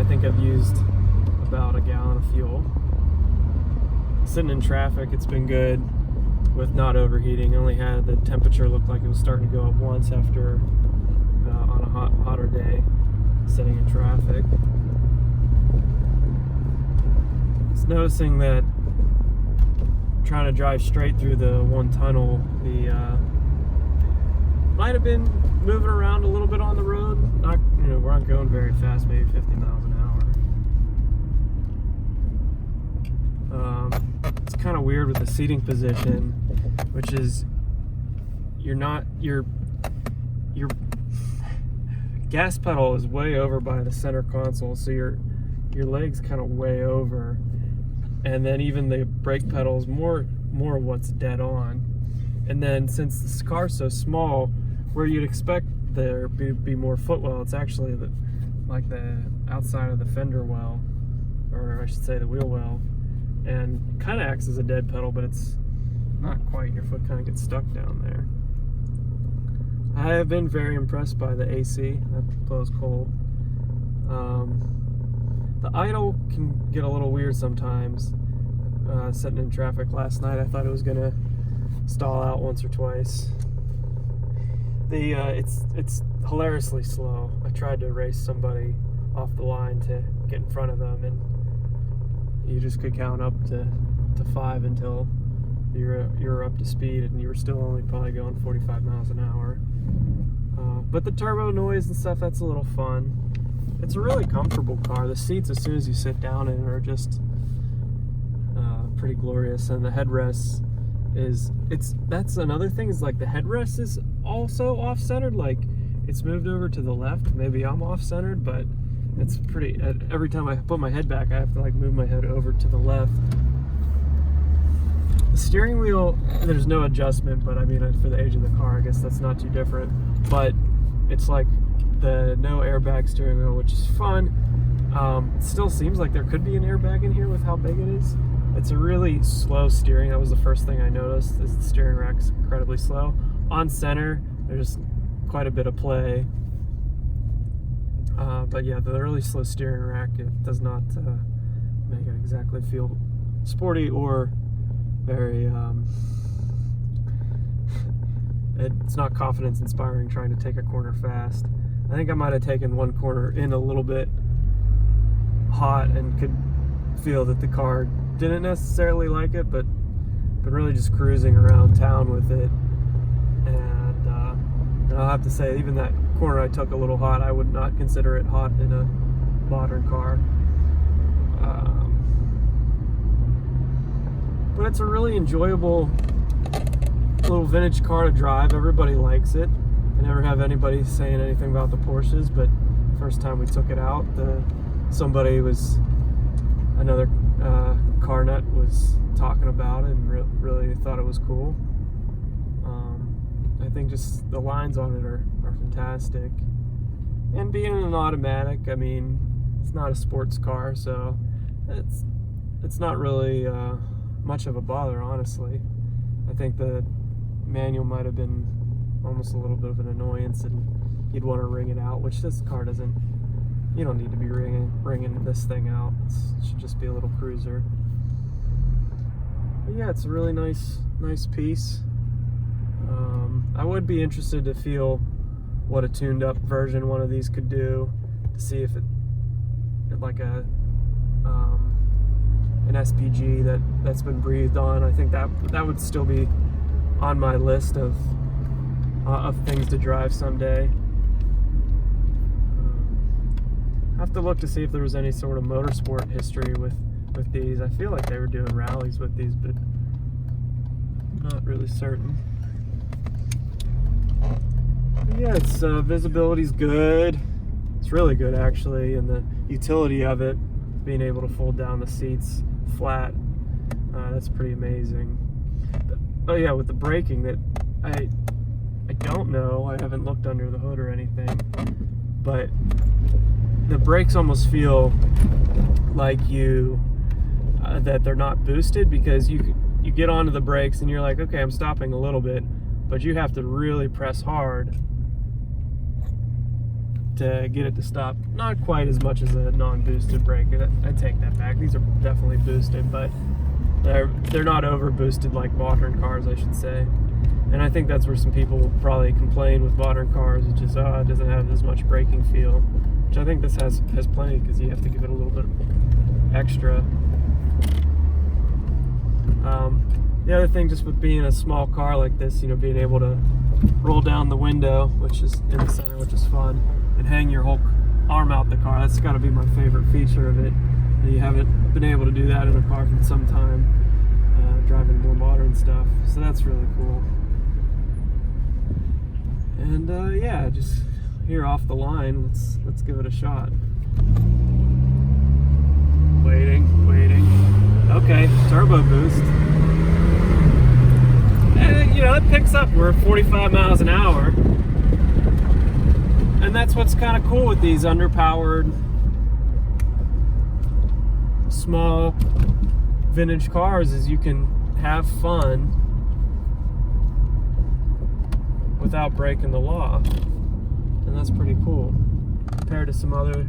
I think I've used about a gallon of fuel. Sitting in traffic, it's been good with not overheating. Only had the temperature look like it was starting to go up once after on a hotter day sitting in traffic. Just noticing that trying to drive straight through the one tunnel, the might have been moving around a little bit on the road. Not, we're not going very fast, maybe 50 miles an hour. It's kind of weird with the seating position, which is your gas pedal is way over by the center console, so your legs kind of way over, and then even the brake pedal is more of what's dead on. And then since this car's so small, where you'd expect there be more footwell, it's actually like the outside of the fender well, or I should say the wheel well, and kind of acts as a dead pedal, but it's not quite. Your foot kind of gets stuck down there. I have been very impressed by the AC. That blows cold. The idle can get a little weird sometimes. Sitting in traffic last night, I thought it was gonna stall out once or twice. It's hilariously slow. I tried to race somebody off the line to get in front of them, and you just could count up to 5 until you're up to speed, and you were still only probably going 45 miles an hour. But the turbo noise and stuff, that's a little fun. It's a really comfortable car. The seats, as soon as you sit down in, are just pretty glorious, and the headrest that's another thing, is like the headrest is also off-centered. Like, it's moved over to the left. Maybe I'm off-centered, but it's pretty, every time I put my head back, I have to like move my head over to the left. The steering wheel, there's no adjustment, but I mean, for the age of the car, I guess that's not too different. But it's like the no airbag steering wheel, which is fun. It still seems like there could be an airbag in here with how big it is. It's a really slow steering. That was the first thing I noticed, is the steering rack's incredibly slow. On center, there's quite a bit of play. But yeah, the really slow steering rack, it does not make it exactly feel sporty or very, it's not confidence inspiring trying to take a corner fast. I think I might have taken one corner in a little bit hot and could feel that the car didn't necessarily like it, but really just cruising around town with it. And I'll have to say, even that corner I took a little hot, I would not consider it hot in a modern car. But it's a really enjoyable little vintage car to drive. Everybody likes it. I never have anybody saying anything about the Porsches, but first time we took it out, another car nut was talking about it and really thought it was cool. I think just the lines on it are fantastic. And being an automatic, I mean, it's not a sports car, so it's not really much of a bother, honestly. I think the manual might have been almost a little bit of an annoyance, and you'd want to ring it out, which this car doesn't. You don't need to be ringing this thing out. It should just be a little cruiser. But yeah, it's a really nice piece. I would be interested to feel what a tuned up version one of these could do, to see if it like an SPG that's been breathed on. I think that would still be on my list of things to drive someday. I have to look to see if there was any sort of motorsport history with these. I feel like they were doing rallies with these, but I'm not really certain. But yeah, its visibility's good. It's really good, actually, and the utility of it, being able to fold down the seats flat, that's pretty amazing. Oh yeah, with the braking, that I don't know, I haven't looked under the hood or anything, but the brakes almost feel like that they're not boosted, because you get onto the brakes and you're like, okay, I'm stopping a little bit, but you have to really press hard to get it to stop. Not quite as much as a non-boosted brake. I take that back. These are definitely boosted, but they're not over boosted like modern cars, I should say. And I think that's where some people will probably complain with modern cars, which is, it doesn't have as much braking feel. Which I think this has plenty, because you have to give it a little bit extra. The other thing, just with being a small car like this, being able to roll down the window, which is in the center, which is fun, and hang your whole arm out the car. That's got to be my favorite feature of it. And you haven't been able to do that in a car for some time, driving more modern stuff. So that's really cool. And yeah, just here off the line, let's give it a shot. Waiting. Okay, turbo boost. And, it picks up. We're at 45 miles an hour. And that's what's kind of cool with these underpowered, small, vintage cars, is you can have fun without breaking the law. And that's pretty cool. Compared to some other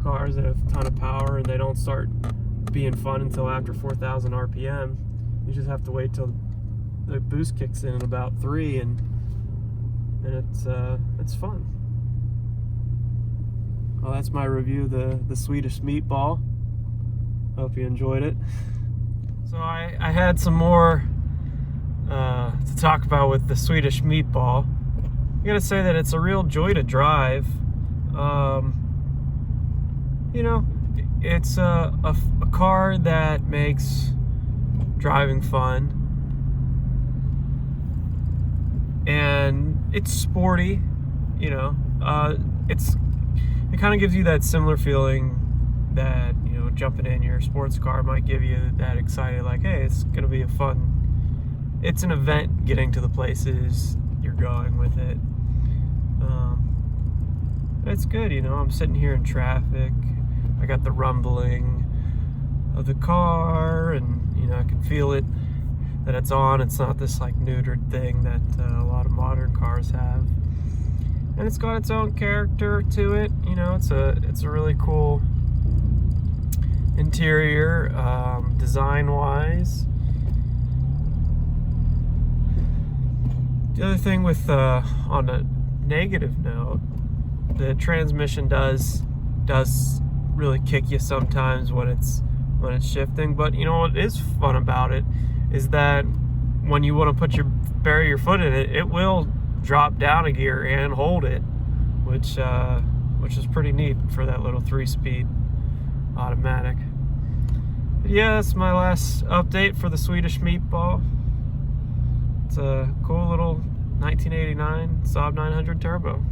cars that have a ton of power and they don't start being fun until after 4,000 RPM. You just have to wait till the boost kicks in about 3, and it's fun. Well, that's my review of the Swedish meatball. Hope you enjoyed it. So I had some more to talk about with the Swedish meatball. I gotta say that it's a real joy to drive. It's a car that makes driving fun, and it's sporty. It kind of gives you that similar feeling that jumping in your sports car might give you, that excited, like, hey, it's gonna be it's an event getting to the places you're going with it. It's good. I'm sitting here in traffic. I got the rumbling of the car, and I can feel it, that it's on. It's not this like neutered thing that a lot of modern cars have, and it's got its own character to it. It's a really cool interior, design wise. The other thing with on a negative note, the transmission does really kick you sometimes when it's shifting. But what is fun about it is that when you want to bury your foot in it, it will drop down a gear and hold it, which is pretty neat for that little 3-speed automatic. But yeah, that's my last update for the Swedish meatball. It's a cool little 1989 Saab 900 Turbo.